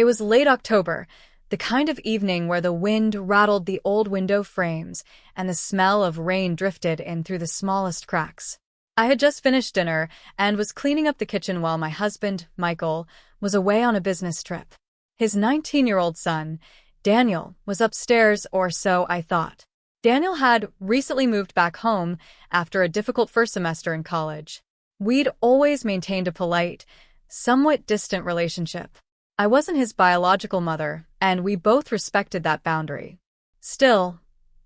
It was late October, the kind of evening where the wind rattled the old window frames and the smell of rain drifted in through the smallest cracks. I had just finished dinner and was cleaning up the kitchen while my husband, Michael, was away on a business trip. His 19-year-old son, Daniel, was upstairs, or so I thought. Daniel had recently moved back home after a difficult first semester in college. We'd always maintained a polite, somewhat distant relationship. I wasn't his biological mother, and we both respected that boundary. Still,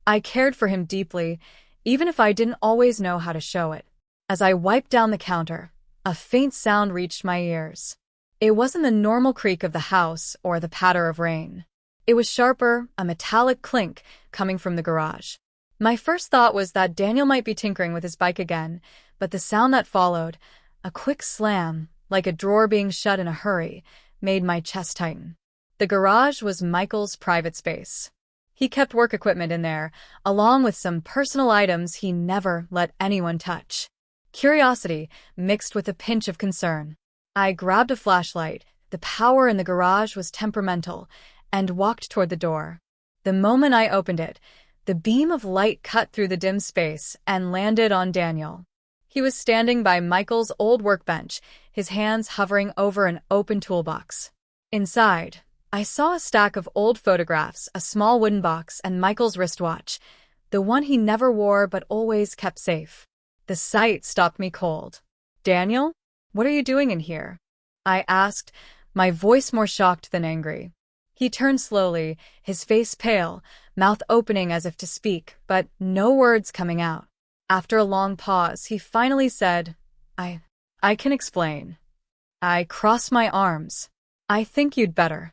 I cared for him deeply, even if I didn't always know how to show it. As I wiped down the counter, a faint sound reached my ears. It wasn't the normal creak of the house or the patter of rain. It was sharper, a metallic clink coming from the garage. My first thought was that Daniel might be tinkering with his bike again, but the sound that followed, a quick slam, like a drawer being shut in a hurry, made my chest tighten. The garage was Michael's private space. He kept work equipment in there, along with some personal items he never let anyone touch. Curiosity mixed with a pinch of concern. I grabbed a flashlight, the power in the garage was temperamental, and walked toward the door. The moment I opened it, the beam of light cut through the dim space and landed on Daniel. He was standing by Michael's old workbench, his hands hovering over an open toolbox. Inside, I saw a stack of old photographs, a small wooden box, and Michael's wristwatch, the one he never wore but always kept safe. The sight stopped me cold. "Daniel, what are you doing in here?" I asked, my voice more shocked than angry. He turned slowly, his face pale, mouth opening as if to speak, but no words coming out. After a long pause, he finally said, I can explain." I crossed my arms. "I think you'd better."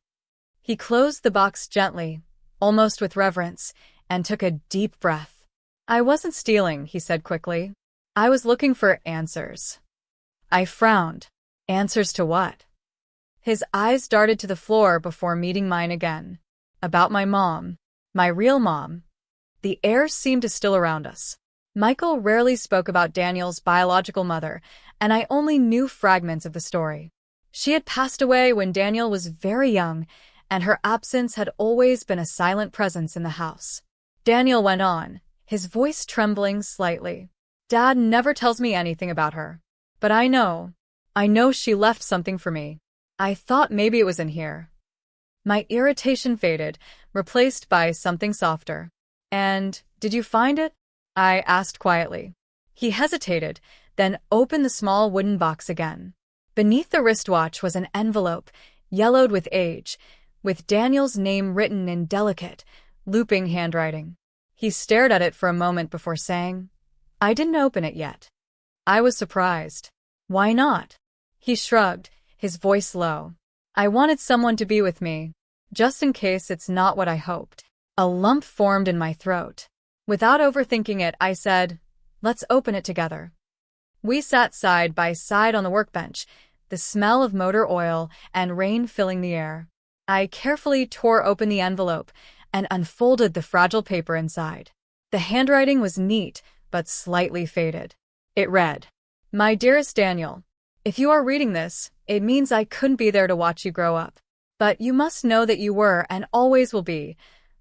He closed the box gently, almost with reverence, and took a deep breath. "I wasn't stealing," he said quickly. "I was looking for answers." I frowned. Answers to what? His eyes darted to the floor before meeting mine again. About my mom. My real mom. The air seemed to still around us. Michael rarely spoke about Daniel's biological mother, and I only knew fragments of the story. She had passed away when Daniel was very young, and her absence had always been a silent presence in the house. Daniel went on, his voice trembling slightly. "Dad never tells me anything about her. But I know she left something for me. I thought maybe it was in here." My irritation faded, replaced by something softer. "And did you find it?" I asked quietly. He hesitated, then opened the small wooden box again. Beneath the wristwatch was an envelope, yellowed with age, with Daniel's name written in delicate, looping handwriting. He stared at it for a moment before saying, "I didn't open it yet." I was surprised. "Why not?" He shrugged, his voice low. "I wanted someone to be with me, just in case it's not what I hoped." A lump formed in my throat. Without overthinking it, I said, "Let's open it together." We sat side by side on the workbench, the smell of motor oil and rain filling the air. I carefully tore open the envelope and unfolded the fragile paper inside. The handwriting was neat, but slightly faded. It read, "My dearest Daniel, if you are reading this, it means I couldn't be there to watch you grow up. But you must know that you were, and always will be,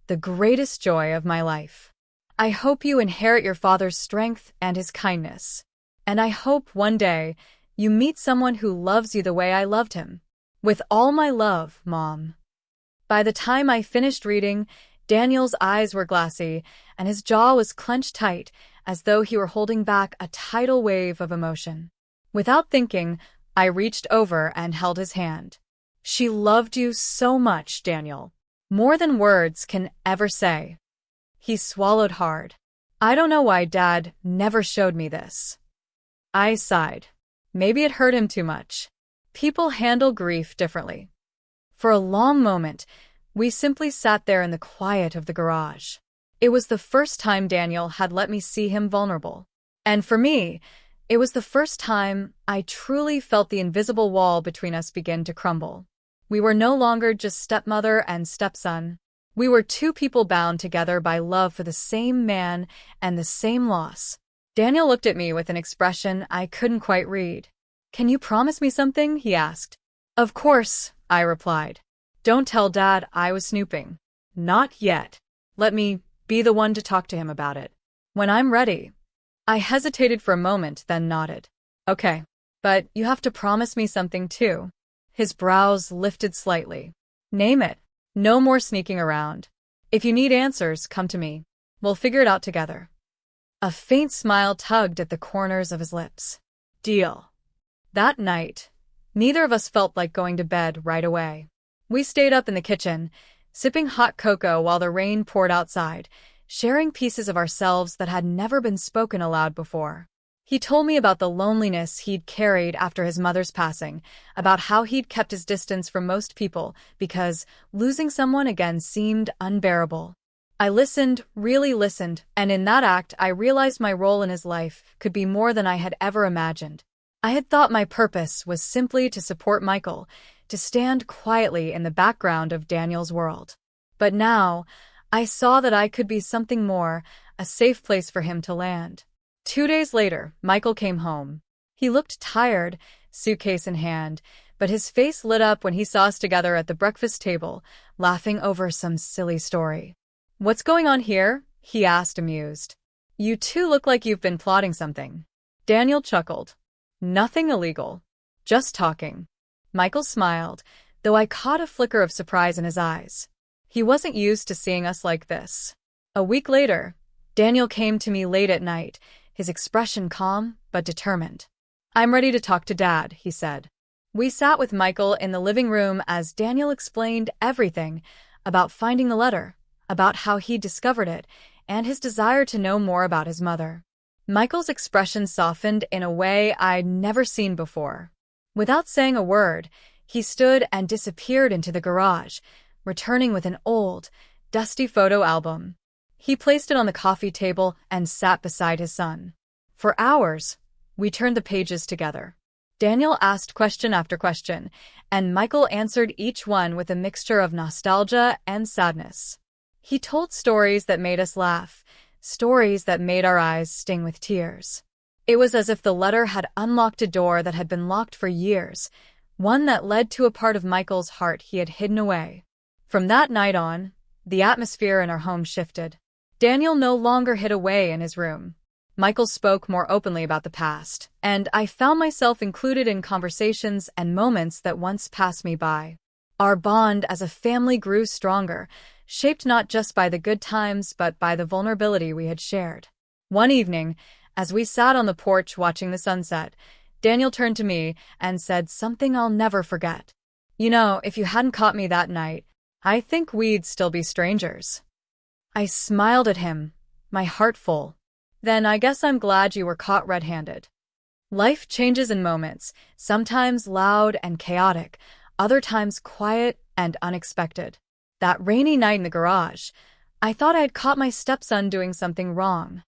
the greatest joy of my life. I hope you inherit your father's strength and his kindness. And I hope one day you meet someone who loves you the way I loved him. With all my love, Mom." By the time I finished reading, Daniel's eyes were glassy, and his jaw was clenched tight, as though he were holding back a tidal wave of emotion. Without thinking, I reached over and held his hand. "She loved you so much, Daniel. More than words can ever say." He swallowed hard. "I don't know why Dad never showed me this." I sighed. Maybe it hurt him too much. People handle grief differently. For a long moment, we simply sat there in the quiet of the garage. It was the first time Daniel had let me see him vulnerable. And for me, it was the first time I truly felt the invisible wall between us begin to crumble. We were no longer just stepmother and stepson. We were two people bound together by love for the same man and the same loss. Daniel looked at me with an expression I couldn't quite read. "Can you promise me something?" he asked. "Of course," I replied. Don't tell Dad I was snooping. Not yet. Let me be the one to talk to him about it. When I'm ready. I hesitated for a moment, then nodded. Okay. But you have to promise me something too. His brows lifted slightly. Name it. No more sneaking around. If you need answers, come to me. We'll figure it out together. A faint smile tugged at the corners of his lips. Deal. That night, neither of us felt like going to bed right away. We stayed up in the kitchen, sipping hot cocoa while the rain poured outside, sharing pieces of ourselves that had never been spoken aloud before. He told me about the loneliness he'd carried after his mother's passing, about how he'd kept his distance from most people because losing someone again seemed unbearable. I listened, really listened, and in that act I realized my role in his life could be more than I had ever imagined. I had thought my purpose was simply to support Michael, to stand quietly in the background of Daniel's world. But now, I saw that I could be something more, a safe place for him to land. 2 days later, Michael came home. He looked tired, suitcase in hand, but his face lit up when he saw us together at the breakfast table, laughing over some silly story. What's going on here? He asked, amused. You two look like you've been plotting something. Daniel chuckled. Nothing illegal. Just talking. Michael smiled, though I caught a flicker of surprise in his eyes. He wasn't used to seeing us like this. A week later, Daniel came to me late at night, his expression calm but determined. I'm ready to talk to Dad, he said. We sat with Michael in the living room as Daniel explained everything about finding the letter, about how he discovered it, and his desire to know more about his mother. Michael's expression softened in a way I'd never seen before. Without saying a word, he stood and disappeared into the garage, returning with an old, dusty photo album. He placed it on the coffee table and sat beside his son. For hours, we turned the pages together. Daniel asked question after question, and Michael answered each one with a mixture of nostalgia and sadness. He told stories that made us laugh, stories that made our eyes sting with tears. It was as if the letter had unlocked a door that had been locked for years, one that led to a part of Michael's heart he had hidden away. From that night on, the atmosphere in our home shifted. Daniel no longer hid away in his room. Michael spoke more openly about the past, and I found myself included in conversations and moments that once passed me by. Our bond as a family grew stronger, shaped not just by the good times but by the vulnerability we had shared. One evening, as we sat on the porch watching the sunset, Daniel turned to me and said something I'll never forget. You know, if you hadn't caught me that night, I think we'd still be strangers. I smiled at him, my heart full. Then I guess I'm glad you were caught red-handed. Life changes in moments, sometimes loud and chaotic, other times quiet and unexpected. That rainy night in the garage, I thought I had caught my stepson doing something wrong.